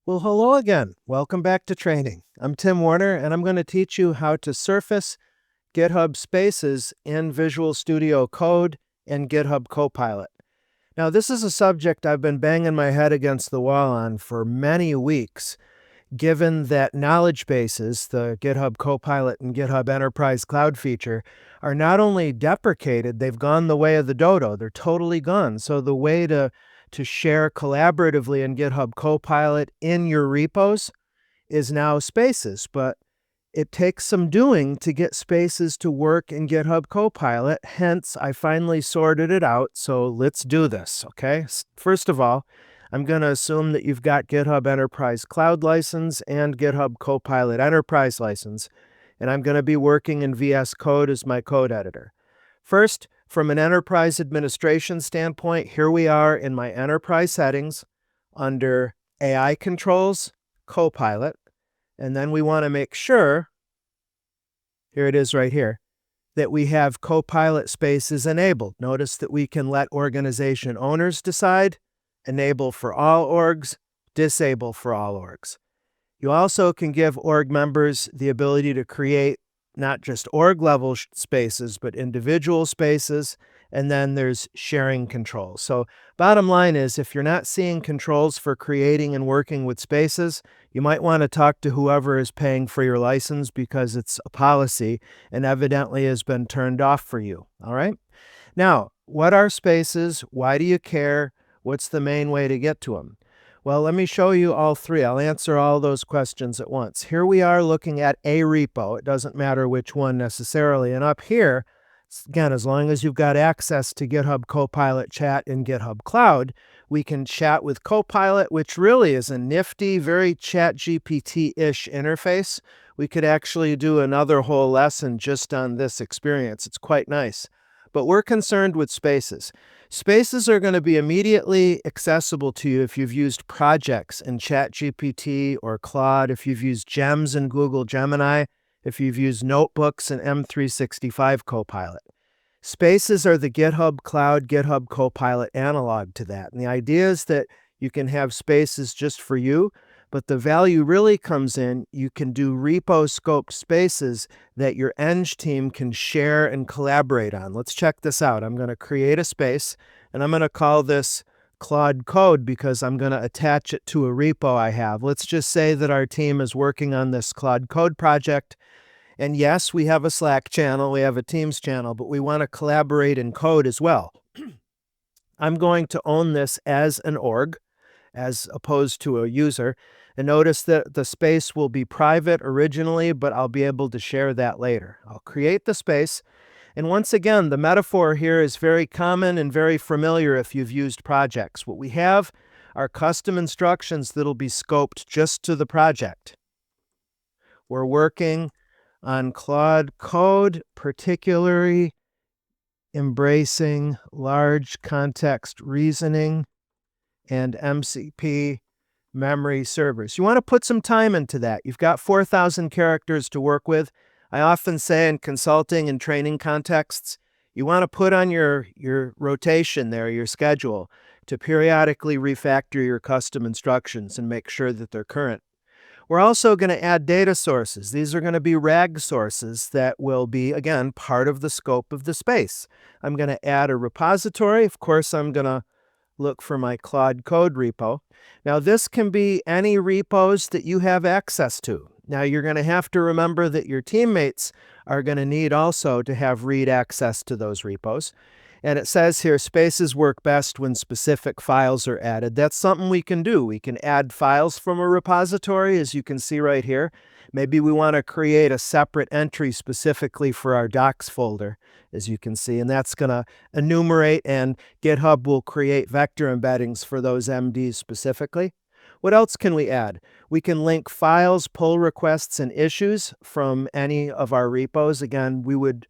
Well, hello again. Welcome back to training. I'm Tim Warner, and I'm going to teach you how to surface GitHub Spaces in Visual Studio Code and GitHub Copilot. Now, this is a subject I've been banging my head against the wall on for many weeks, given that knowledge bases, the GitHub Copilot and GitHub Enterprise Cloud feature, are not only deprecated, they've gone the way of the dodo. They're totally gone. So the way to share collaboratively in GitHub Copilot in your repos is now Spaces, but it takes some doing to get Spaces to work in GitHub Copilot. Hence, I finally sorted it out, so let's do this, okay? First of all, I'm going to assume that you've got GitHub Enterprise Cloud license and GitHub Copilot Enterprise license, and I'm going to be working in VS Code as my code editor. First, from an enterprise administration standpoint, here we are in my enterprise settings under AI controls, Copilot, and then we want to make sure, here it is right here, that we have Copilot Spaces enabled. Notice that we can let organization owners decide, enable for all orgs, disable for all orgs. You also can give org members the ability to create not just org-level spaces, but individual spaces, and then there's sharing controls. So bottom line is, if you're not seeing controls for creating and working with spaces, you might want to talk to whoever is paying for your license because it's a policy and evidently has been turned off for you, all right? Now, what are spaces? Why do you care? What's the main way to get to them? Well, let me show you all three. I'll answer all those questions at once. Here we are looking at a repo. It doesn't matter which one necessarily. And up here, again, as long as you've got access to GitHub Copilot Chat in GitHub Cloud, we can chat with Copilot, which really is a nifty, very ChatGPT-ish interface. We could actually do another whole lesson just on this experience. It's quite nice. But we're concerned with spaces. Spaces are going to be immediately accessible to you if you've used projects in ChatGPT or Claude, if you've used Gems in Google Gemini, if you've used notebooks in M365 Copilot. Spaces are the GitHub Cloud, GitHub Copilot analog to that. And the idea is that you can have spaces just for you, but the value really comes in, you can do repo-scoped spaces that your Eng team can share and collaborate on. Let's check this out. I'm going to create a space, and I'm going to call this Claude Code because I'm going to attach it to a repo I have. Let's just say that our team is working on this Claude Code project. And yes, we have a Slack channel, we have a Teams channel, but we want to collaborate in code as well. I'm going to own this as an org, as opposed to a user. And notice that the space will be private originally, but I'll be able to share that later. I'll create the space. And once again, the metaphor here is very common and very familiar if you've used projects. What we have are custom instructions that'll be scoped just to the project. We're working on Claude Code, particularly embracing large context reasoning and MCP memory servers. You want to put some time into that. You've got 4,000 characters to work with. I often say in consulting and training contexts, you want to put on your rotation there, your schedule, to periodically refactor your custom instructions and make sure that they're current. We're also going to add data sources. These are going to be RAG sources that will be, again, part of the scope of the space. I'm going to add a repository. Of course, I'm going to look for my Claude Code repo. Now, this can be any repos that you have access to. Now, you're going to have to remember that your teammates are going to need also to have read access to those repos. And it says here, spaces work best when specific files are added. That's something we can do. We can add files from a repository, as you can see right here. Maybe we want to create a separate entry specifically for our docs folder, as you can see, and that's going to enumerate, and GitHub will create vector embeddings for those MDs specifically. What else can we add? We can link files, pull requests, and issues from any of our repos. Again, we would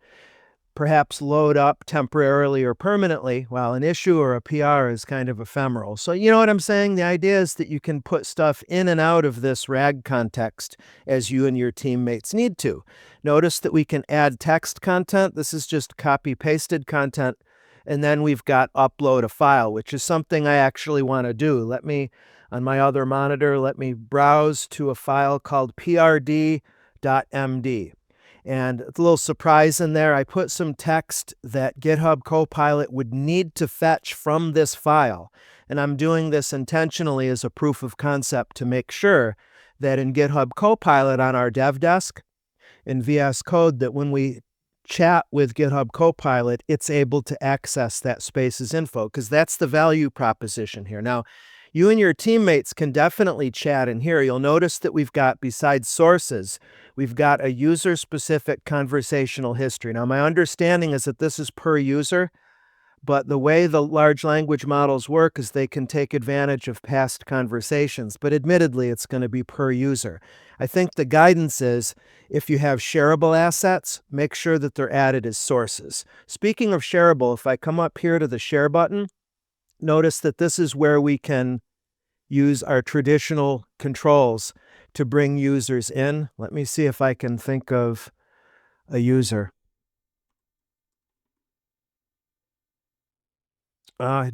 perhaps load up temporarily or permanently, while an issue or a PR is kind of ephemeral. So you know what I'm saying? The idea is that you can put stuff in and out of this RAG context as you and your teammates need to. Notice that we can add text content. This is just copy-pasted content. And then we've got upload a file, which is something I actually want to do. Let me On my other monitor, let me browse to a file called prd.md. And a little surprise in there, I put some text that GitHub Copilot would need to fetch from this file. And I'm doing this intentionally as a proof of concept to make sure that in GitHub Copilot on our dev desk, in VS Code, that when we chat with GitHub Copilot, it's able to access that spaces info, because that's the value proposition here. Now, you and your teammates can definitely chat in here. You'll notice that we've got, besides sources, we've got a user-specific conversational history. Now, my understanding is that this is per user, but the way the large language models work is they can take advantage of past conversations, but admittedly, it's going to be per user. I think the guidance is, if you have shareable assets, make sure that they're added as sources. Speaking of shareable, if I come up here to the share button, notice that this is where we can use our traditional controls to bring users in. Let me see if I can think of a user.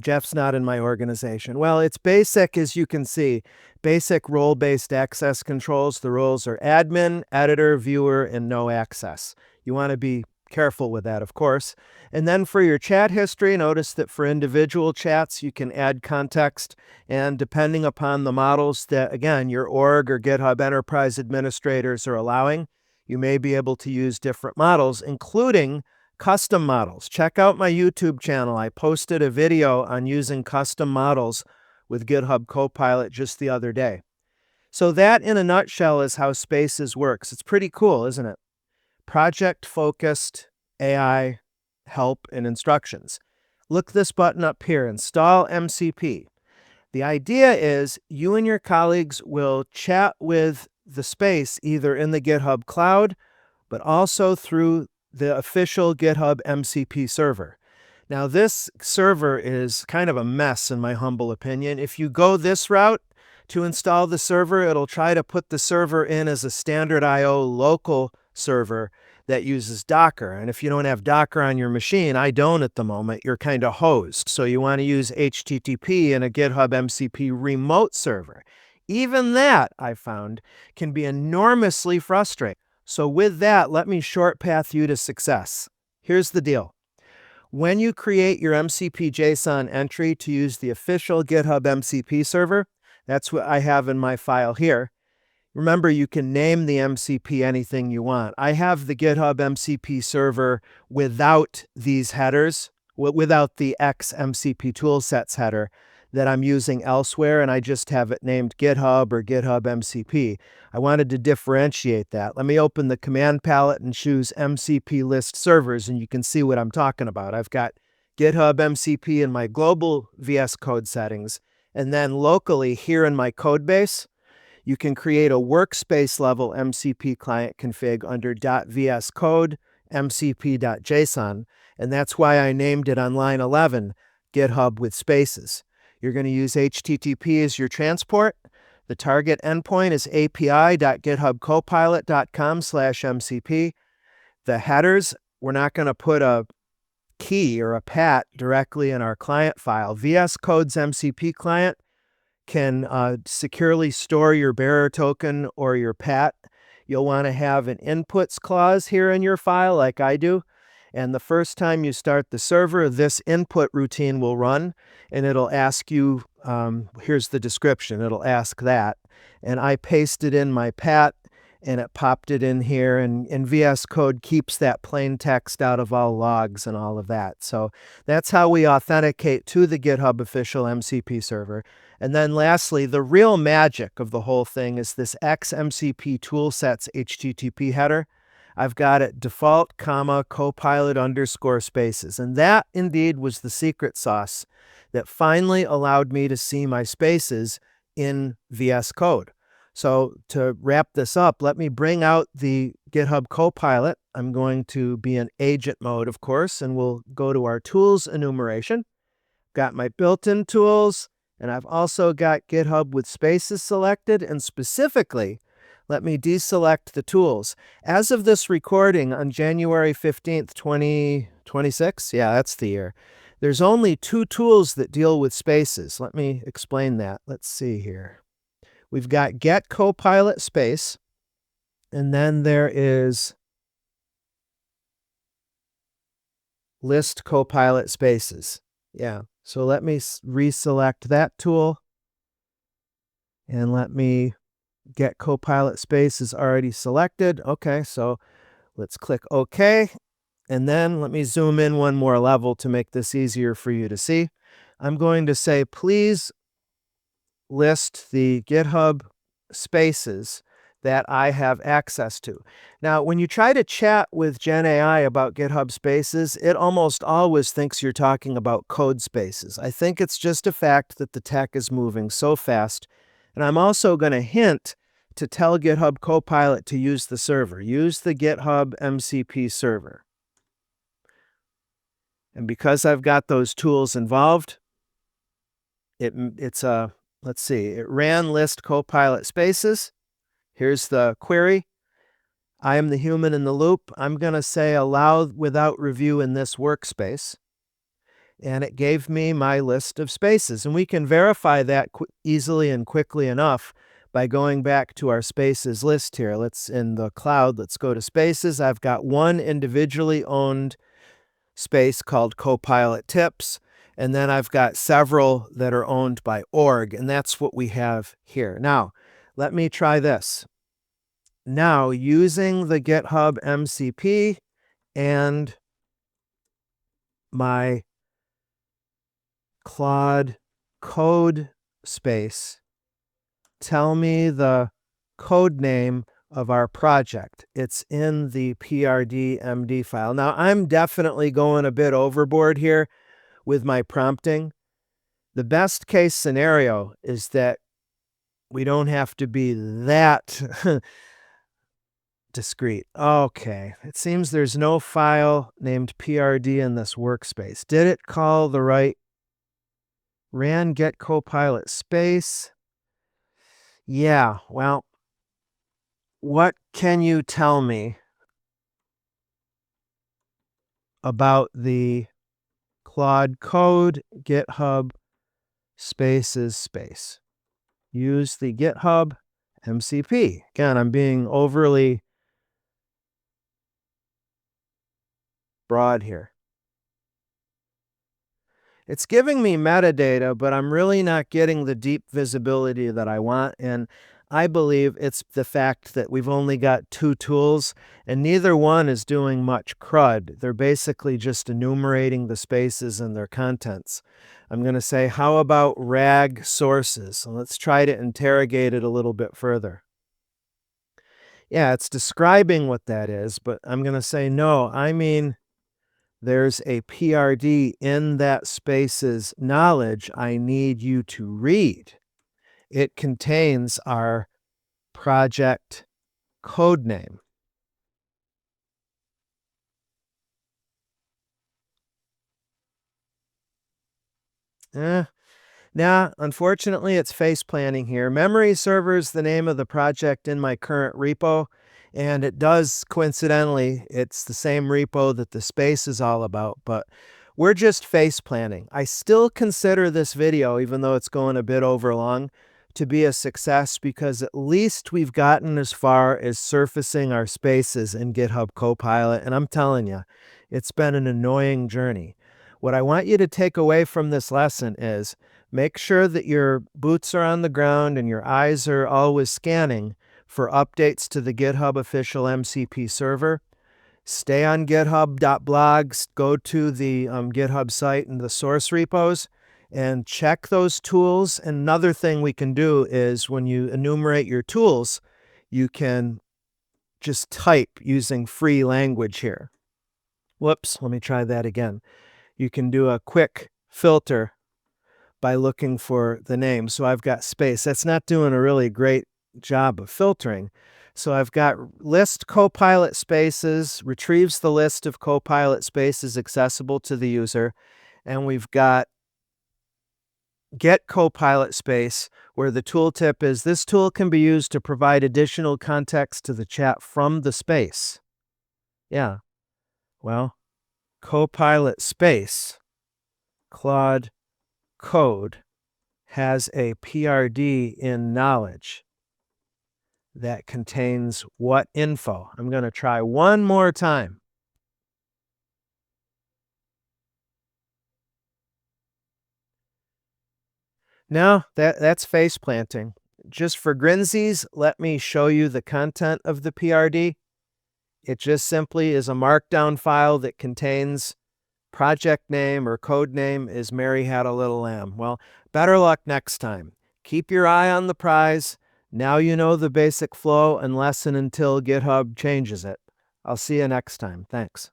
Jeff's not in my organization. Well, it's basic, as you can see, basic role-based access controls. The roles are admin, editor, viewer, and no access. You want to be careful with that, of course. And then for your chat history, notice that for individual chats, you can add context, and depending upon the models that, again, your org or GitHub Enterprise administrators are allowing, you may be able to use different models, including custom models. Check out my YouTube channel. I posted a video on using custom models with GitHub Copilot just the other day. So that, in a nutshell, is how Spaces works. It's pretty cool, isn't it? Project-focused AI help and instructions. Look this button up here, Install MCP. The idea is you and your colleagues will chat with the space either in the GitHub cloud, but also through the official GitHub MCP server. Now, this server is kind of a mess, in my humble opinion. If you go this route to install the server, it'll try to put the server in as a standard I/O local server that uses Docker. And if you don't have Docker on your machine, I don't at the moment, you're kind of hosed. So you want to use HTTP in a GitHub MCP remote server. Even that, I found, can be enormously frustrating. So with that, let me short path you to success. Here's the deal. When you create your MCP JSON entry to use the official GitHub MCP server, that's what I have in my file here. Remember, you can name the MCP anything you want. I have the GitHub MCP server without these headers, without the x-mcp-toolsets header that I'm using elsewhere, and I just have it named GitHub or GitHub MCP. I wanted to differentiate that. Let me open the command palette and choose MCP list servers, and you can see what I'm talking about. I've got GitHub MCP in my global VS Code settings, and then locally here in my code base, you can create a workspace level MCP client config under .vscode mcp.json, and that's why I named it on line 11, GitHub with spaces. You're going to use HTTP as your transport. The target endpoint is api.githubcopilot.com/mcp. The headers, we're not going to put a key or a pat directly in our client file. VS Code's MCP client can securely store your bearer token or your pat. You'll want to have an inputs clause here in your file like I do. And the first time you start the server, this input routine will run, and it'll ask you, here's the description, it'll ask that. And I pasted in my pat, and it popped it in here, and VS Code keeps that plain text out of all logs and all of that. So that's how we authenticate to the GitHub official MCP server. And then lastly, the real magic of the whole thing is this x-mcp-toolsets HTTP header. I've got it default, copilot _ spaces. And that indeed was the secret sauce that finally allowed me to see my spaces in VS Code. So to wrap this up, let me bring out the GitHub Copilot. I'm going to be in agent mode, of course, and we'll go to our tools enumeration. Got my built-in tools, and I've also got GitHub with spaces selected, and specifically, let me deselect the tools. As of this recording on January 15th, 2026, yeah, that's the year, There's only two tools that deal with spaces. Let me explain that. Let's see here. We've got get Copilot space, and then there is list Copilot spaces. Yeah, so let me reselect that tool, and let me get Copilot space is already selected. Okay, so let's click OK. And then let me zoom in one more level to make this easier for you to see. I'm going to say, please list the GitHub spaces that I have access to. Now, when you try to chat with Gen AI about GitHub spaces, it almost always thinks you're talking about code spaces. I think it's just a fact that the tech is moving so fast. And I'm also going to hint to tell GitHub Copilot to use the server. Use the GitHub MCP server. And because I've got those tools involved, it's a, let's see, it ran list Copilot spaces. Here's the query. I am the human in the loop. I'm going to say allow without review in this workspace. And it gave me my list of spaces. And we can verify that easily and quickly enough by going back to our spaces list here. Let's, in the cloud, let's go to spaces. I've got one individually owned space called Copilot Tips, and then I've got several that are owned by org, and that's what we have here. Now, let me try this. Now, using the GitHub MCP and my Claude code space, tell me the code name of our project. It's in the PRD-MD file. Now, I'm definitely going a bit overboard here with my prompting. The best case scenario is that we don't have to be that discrete. Okay, it seems there's no file named PRD in this workspace. Did it call the right ran get Copilot space? Yeah, well, what can you tell me about the Claude code GitHub spaces space? Use the GitHub MCP. Again, I'm being overly broad here. It's giving me metadata, but I'm really not getting the deep visibility that I want. And I believe it's the fact that we've only got two tools, and neither one is doing much CRUD. They're basically just enumerating the spaces and their contents. I'm going to say, how about RAG sources? So let's try to interrogate it a little bit further. Yeah, it's describing what that is, but I'm going to say, no, I mean, there's a PRD in that space's knowledge I need you to read. It contains our project code name. Now, unfortunately, it's face planning here. Memory server is the name of the project in my current repo, and it does, coincidentally, it's the same repo that the space is all about, but we're just face planning. I still consider this video, even though it's going a bit over long, to be a success because at least we've gotten as far as surfacing our spaces in GitHub Copilot, and I'm telling you, it's been an annoying journey. What I want you to take away from this lesson is make sure that your boots are on the ground and your eyes are always scanning for updates to the GitHub official MCP server. Stay on github.blog, go to the GitHub site and the source repos, and check those tools. And another thing we can do is when you enumerate your tools, you can just type using free language here. Whoops, let me try that again. You can do a quick filter by looking for the name. So I've got space. That's not doing a really great job of filtering. So I've got list Copilot spaces, retrieves the list of Copilot spaces accessible to the user. And we've got get Copilot space, where the tooltip is this tool can be used to provide additional context to the chat from the space. Yeah, well, Copilot space Claude code has a PRD in knowledge that contains what info? I'm going to try one more time. No, that's face planting. Just for grinsies, let me show you the content of the PRD. It just simply is a markdown file that contains project name or code name is Mary Had a Little Lamb. Well, better luck next time. Keep your eye on the prize. Now you know the basic flow and lesson until GitHub changes it. I'll see you next time. Thanks.